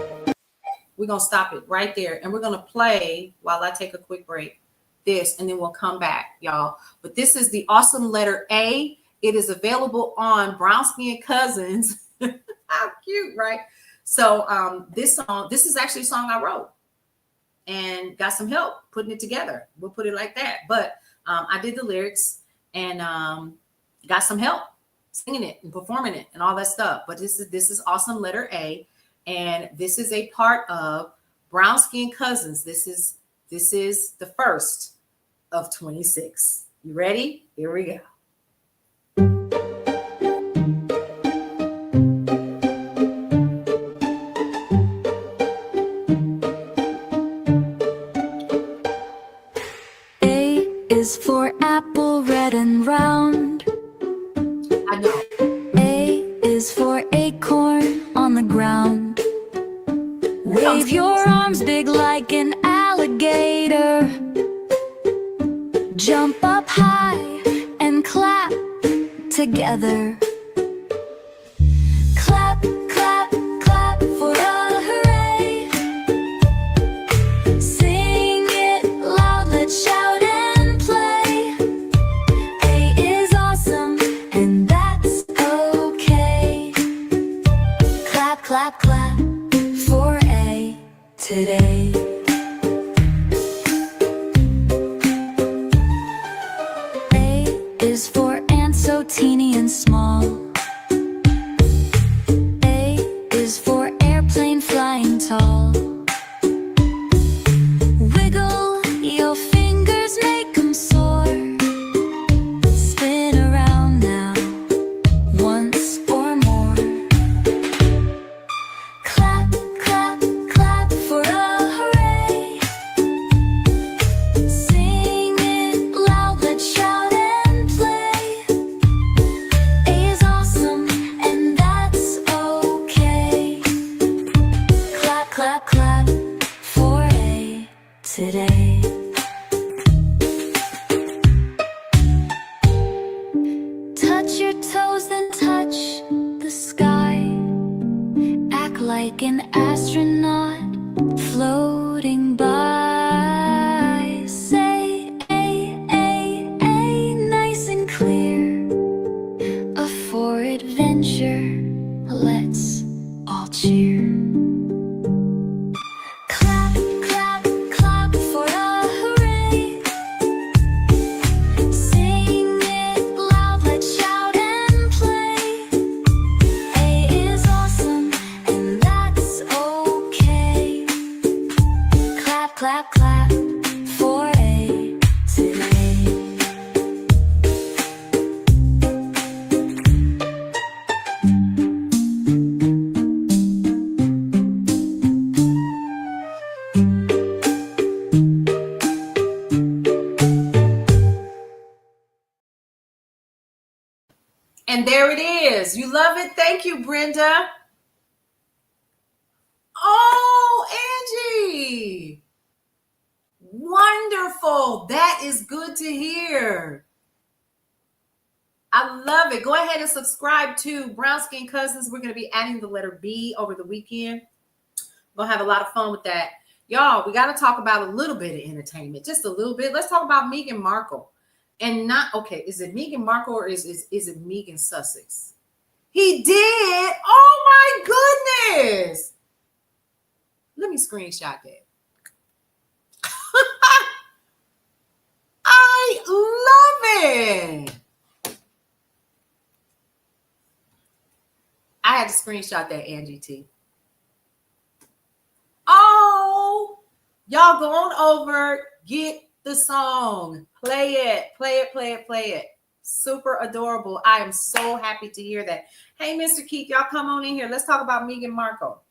We're going to stop it right there. And we're going to play, while I take a quick break, this, and then we'll come back, y'all. But this is the awesome letter A. It is available on Brown Skin Cousins. How cute, right? So this is actually a song I wrote and got some help putting it together. We'll put it like that. But I did the lyrics and got some help singing it and performing it and all that stuff. But this is awesome letter A, and this is a part of Brown Skin Cousins. This is the first of 26. You ready? Here we go. Is for apple, red and round. I know. A is for acorn on the ground. Wave your arms big like an alligator. Jump up high and clap together. Clap, clap, clap for a hooray. Sing it loud, let's shout. Clap, clap for A today. A is for ant so teeny and small. A is for airplane flying tall. Wiggle your fingers, make them soar. Spin around now, once or more. Clap, clap, clap for a hooray. Sing it loud, let's shout and play. A is And there it is. You love it? Thank you, Brenda. Oh, Angie. Wonderful. That is good to hear. I love it. Go ahead and subscribe to Brown Skin Cousins. We're going to be adding the letter B over the weekend. We're going to have a lot of fun with that. Y'all, we got to talk about a little bit of entertainment, just a little bit. Let's talk about Meghan Markle. And not, okay, is it Meghan Markle or is it Megan Sussex? He did. Oh my goodness. Let me screenshot that. I love it. I had to screenshot that, Angie T. Oh, y'all go on over, get the song, play it, play it, play it, play it. Super adorable. I am so happy to hear that. Hey, Mr. Keith, y'all come on in here. Let's talk about Meghan Markle.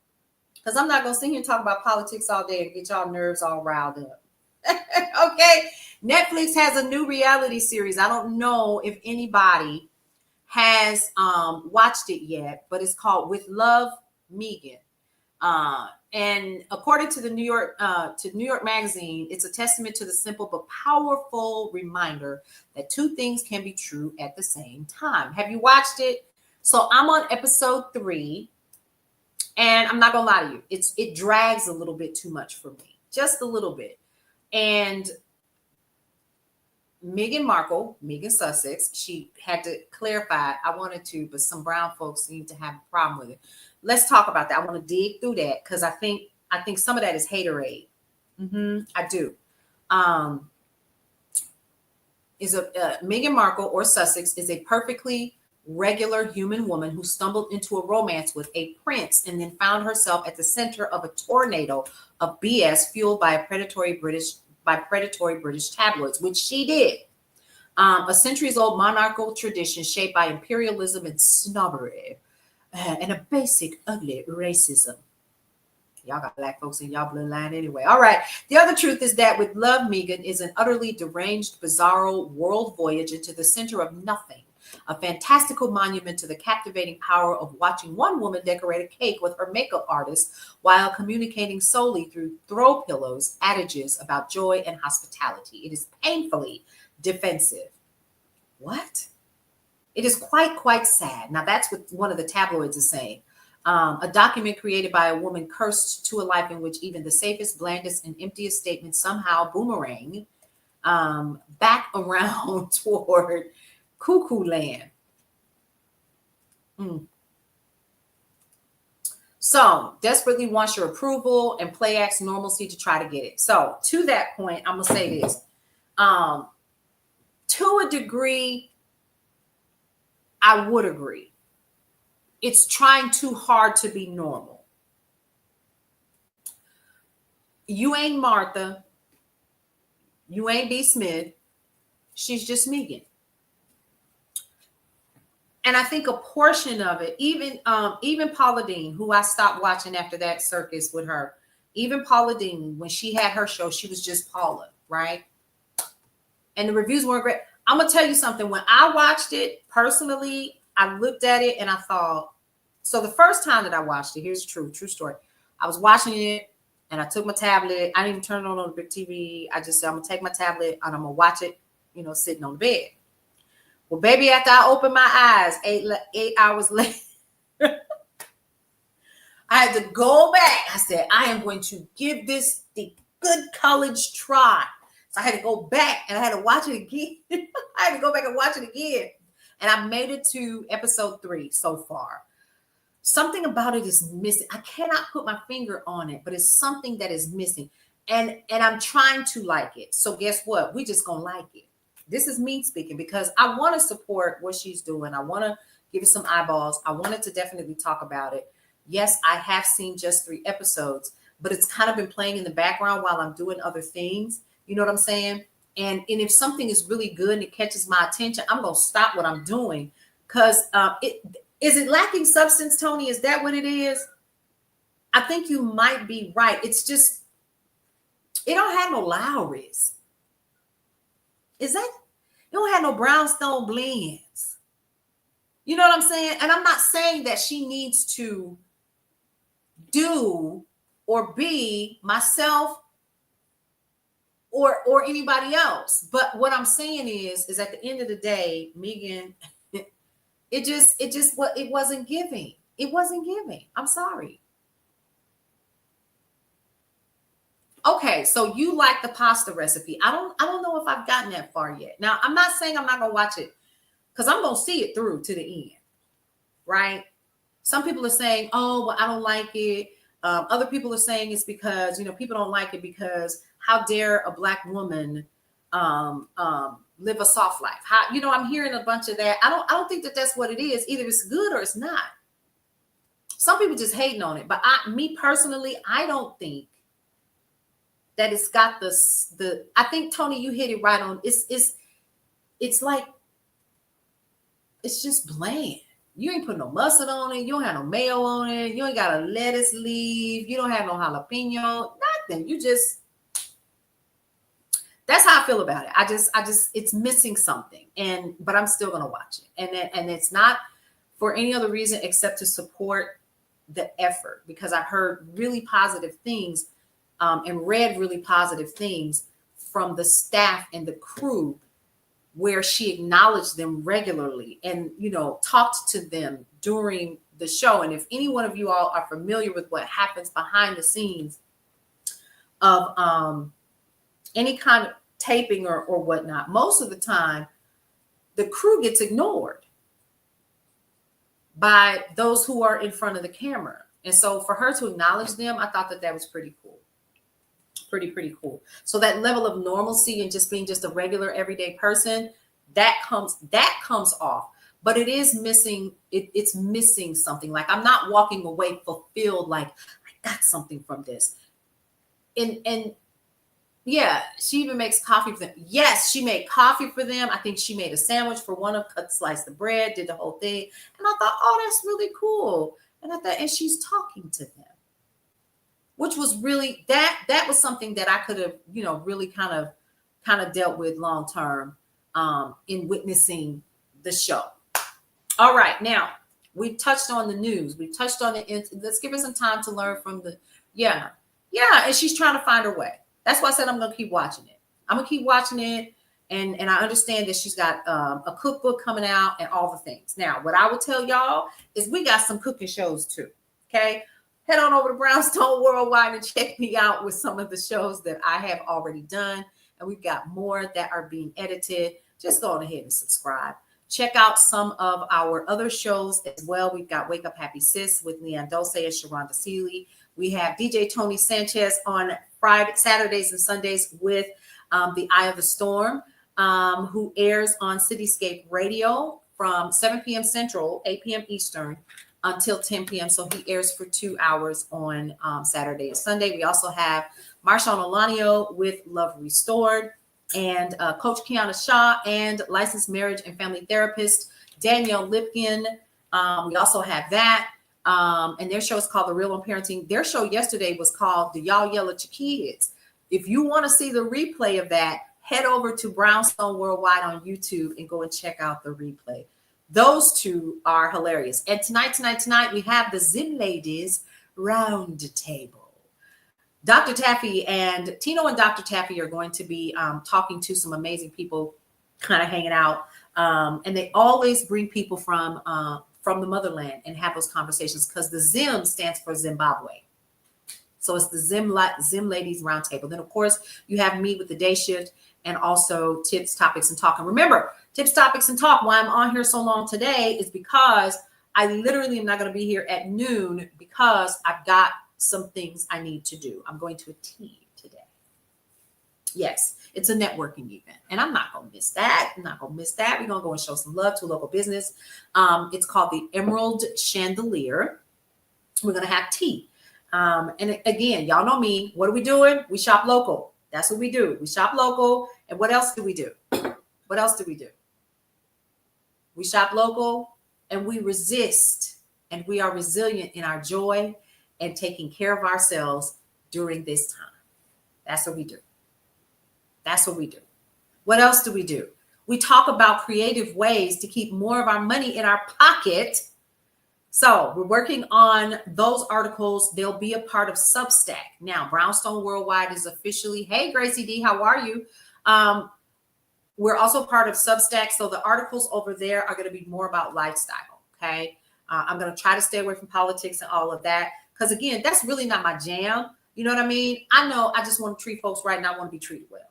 Because I'm not going to sit here and talk about politics all day and get y'all nerves all riled up. Okay. Netflix has a new reality series. I don't know if anybody has watched it yet, but it's called With Love, Meghan. And according to the New York Magazine, it's a testament to the simple but powerful reminder that two things can be true at the same time. Have you watched it? So I'm on episode 3, and I'm not gonna lie to you, it drags a little bit too much for me, just a little bit. And Meghan Markle, Megan Sussex, she had to clarify. I wanted to, but some brown folks seem to have a problem with it. Let's talk about that. I want to dig through that because I think some of that is haterade. I do. Meghan Markle or Sussex is a perfectly regular human woman who stumbled into a romance with a prince and then found herself at the center of a tornado of BS fueled by predatory British tabloids, which she did. A centuries-old monarchical tradition shaped by imperialism and snobbery and a basic ugly racism. Y'all got black folks in y'all bloodline anyway. All right. The other truth is that With Love, Meghan is an utterly deranged, bizarro world voyage into the center of nothing. A fantastical monument to the captivating power of watching one woman decorate a cake with her makeup artist while communicating solely through throw pillows, adages about joy and hospitality. It is painfully defensive. What? It is quite sad. Now, that's what one of the tabloids is saying. A document created by a woman cursed to a life in which even the safest, blandest, and emptiest statements somehow boomerang back around toward cuckoo land. So desperately wants your approval and play acts normalcy to try to get it. So to that point, I'm gonna say this. To a degree, I would agree. It's trying too hard to be normal. You ain't Martha. You ain't B. Smith. She's just Meghan. And I think a portion of it, even Paula Deen, who I stopped watching after that circus with her, even Paula Deen, when she had her show, she was just Paula, right? And the reviews weren't great. I'm going to tell you something. When I watched it personally, I looked at it and I thought, so the first time that I watched it, here's true story. I was watching it and I took my tablet. I didn't even turn it on the big TV. I just said, I'm going to take my tablet and I'm going to watch it, sitting on the bed. Well, baby, after I opened my eyes, 8 hours later, I had to go back. I said, I am going to give this the good college try. So I had to go back and I had to watch it again. I had to go back and watch it again. And I made it to episode 3 so far. Something about it is missing. I cannot put my finger on it, but it's something that is missing. And I'm trying to like it. So guess what? We just gonna like it. This is me speaking because I want to support what she's doing. I want to give it some eyeballs. I wanted to definitely talk about it. Yes, I have seen just 3 episodes, but it's kind of been playing in the background while I'm doing other things. You know what I'm saying? And if something is really good and it catches my attention, I'm going to stop what I'm doing because is it lacking substance, Tony? Is that what it is? I think you might be right. It's just, it don't have no Lowry's. Is that? You don't have no brownstone blends. You know what I'm saying? And I'm not saying that she needs to do or be myself or anybody else. But what I'm saying is at the end of the day, Megan, it wasn't giving. It wasn't giving. I'm sorry. Okay, so you like the pasta recipe. I don't know if I've gotten that far yet. Now, I'm not saying I'm not gonna watch it because I'm gonna see it through to the end, right? Some people are saying, oh, well, I don't like it. Other people are saying it's because, people don't like it because how dare a Black woman live a soft life? I'm hearing a bunch of that. I don't think that that's what it is. Either it's good or it's not. Some people just hating on it, but me personally, I don't think that it's got I think, Tony, you hit it right on. It's like, it's just bland. You ain't put no mustard on it. You don't have no mayo on it. You ain't got a lettuce leaf. You don't have no jalapeno, nothing. That's how I feel about it. It's missing something. But I'm still going to watch it. And it's not for any other reason except to support the effort, because I've heard really positive things and read really positive things from the staff and the crew, where she acknowledged them regularly and, talked to them during the show. And if any one of you all are familiar with what happens behind the scenes of any kind of taping or whatnot, most of the time, the crew gets ignored by those who are in front of the camera. And so for her to acknowledge them, I thought that was pretty cool. Pretty cool. So that level of normalcy and just being just a regular everyday person, that comes off, but it is missing. It's missing something. Like, I'm not walking away fulfilled, like I got something from this. And yeah, she even makes coffee for them. Yes, she made coffee for them. I think she made a sandwich for one of them, sliced the bread, did the whole thing. And I thought, oh, that's really cool. And she's talking to them, which was really, that was something that I could have, really kind of dealt with long term in witnessing the show. All right, now we touched on the news. We touched on let's give her some time to learn from yeah. And she's trying to find her way. That's why I said I'm going to keep watching it. I'm going to keep watching it. And I understand that she's got a cookbook coming out and all the things. Now, what I will tell y'all is we got some cooking shows too. Okay. Head on over to Brownstone Worldwide and check me out with some of the shows that I have already done. And we've got more that are being edited. Just go on ahead and subscribe. Check out some of our other shows as well. We've got Wake Up Happy Sis with Leanne Dulce and Sharonda Seeley. We have DJ Tony Sanchez on Saturdays and Sundays with The Eye of the Storm, who airs on Cityscape Radio from 7 p.m. Central, 8 p.m. Eastern, until 10 p.m. So he airs for 2 hours on Saturday and Sunday. We also have Marshawn Olanio with Love Restored, and Coach Kiana Shaw and licensed marriage and family therapist Danielle Lipkin. We also have that. And their show is called The Real on Parenting. Their show yesterday was called Do Y'all Yell at Your Kids? If you want to see the replay of that, head over to Brownstone Worldwide on YouTube and go and check out the replay. Those two are hilarious. And tonight, we have the Zim Ladies Round Table. Dr. Taffy and Tino and Dr. Taffy are going to be talking to some amazing people, kind of hanging out. And they always bring people from the motherland and have those conversations, because the Zim stands for Zimbabwe. So it's the Zim Ladies Roundtable. Then, of course, you have me with the Day Shift, and also Tips, Topics, and Talk. And remember, Tips, Topics, and Talk, why I'm on here so long today is because I literally am not going to be here at noon because I've got some things I need to do. I'm going to a tea today. Yes, it's a networking event, and I'm not going to miss that. We're going to go and show some love to a local business. It's called the Emerald Chandelier. We're going to have tea. And again, y'all know me. What are we doing? We shop local. That's what we do. We shop local. And what else do we do? What else do we do? We shop local, and we resist, and we are resilient in our joy and taking care of ourselves during this time. That's what we do. That's what we do. What else do? We talk about creative ways to keep more of our money in our pocket. So we're working on those articles. They'll be a part of Substack. Now, Brownstone Worldwide is officially, hey, Gracie D, how are you? We're also part of Substack. So the articles over there are going to be more about lifestyle. Okay. I'm going to try to stay away from politics and all of that. Because again, that's really not my jam. You know what I mean? I know I just want to treat folks right and I want to be treated well.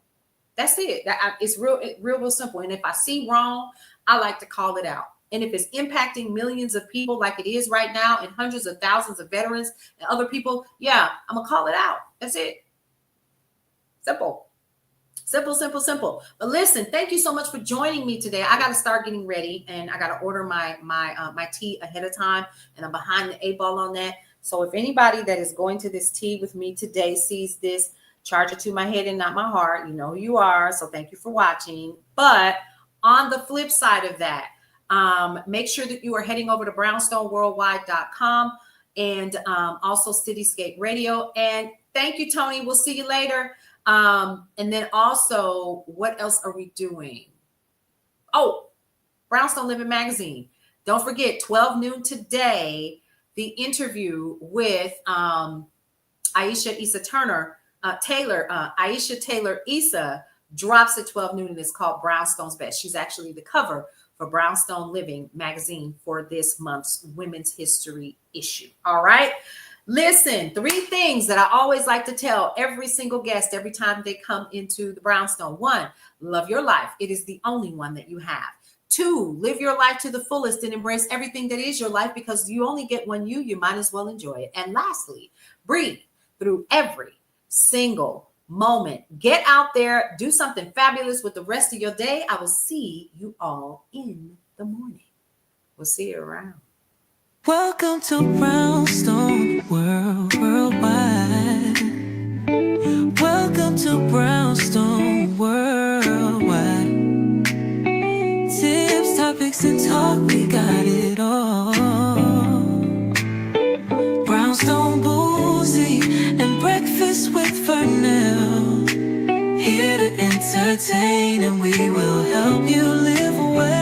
That's it. It's real simple. And if I see wrong, I like to call it out. And if it's impacting millions of people like it is right now and hundreds of thousands of veterans and other people, yeah, I'm going to call it out. That's it. Simple. Simple. But listen, thank you so much for joining me today. I got to start getting ready and I got to order my tea ahead of time. And I'm behind the 8 ball on that. So if anybody that is going to this tea with me today sees this, charge it to my head and not my heart. You know who you are. So thank you for watching. But on the flip side of that, make sure that you are heading over to brownstoneworldwide.com and also Cityscape Radio. And thank you, Tony. We'll see you later. And then also, what else are we doing? Oh, Brownstone Living Magazine. Don't forget, 12 noon today, the interview with Aisha Issa Taylor, Aisha Taylor Issa drops at 12 noon and it's called Brownstone's Best. She's actually the cover for Brownstone Living Magazine for this month's Women's History issue. All right. Listen, 3 things that I always like to tell every single guest every time they come into the Brownstone. 1, love your life. It is the only one that you have. 2, live your life to the fullest and embrace everything that is your life because you only get one you might as well enjoy it. And lastly, breathe through every single moment. Get out there, do something fabulous with the rest of your day. I will see you all in the morning. We'll see you around. Welcome to Brownstone Worldwide. Welcome to Brownstone Worldwide. Tips, topics, and talk, we got it all. Brownstone Boozy and Breakfast with Vernell. Here to entertain and we will help you live well.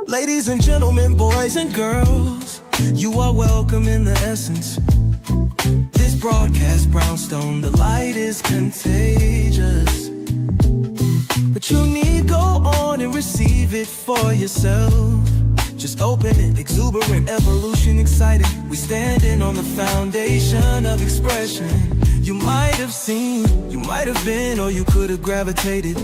Ladies and gentlemen, boys and girls, you are welcome in the essence. This broadcast, Brownstone, the light is contagious. But you need go on and receive it for yourself. Just open it, exuberant, evolution, excited. We standing on the foundation of expression. You might have seen, you might have been, or you could have gravitated.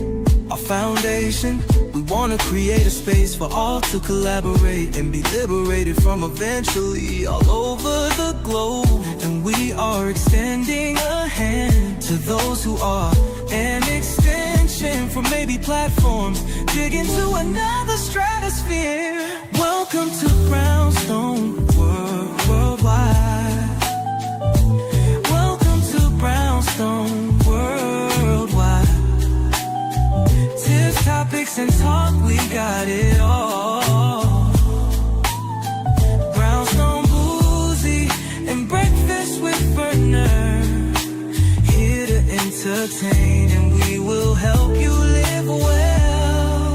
Our foundation, we want to create a space for all to collaborate and be liberated from eventually all over the globe. And we are extending a hand to those who are an extension from maybe platforms, dig into another stratosphere. Welcome to Brownstone Worldwide. Welcome to Brownstone Worldwide. Tips, topics, and talk, we got it all. Brownstone Boozy and Breakfast with Vernell. Here to entertain and we will help you live well.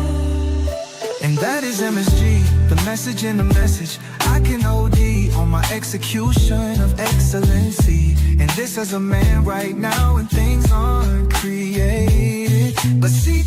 And that is MSG, the message in the message. I can OD on my execution of excellency. And this as a man right now and things aren't created. But see,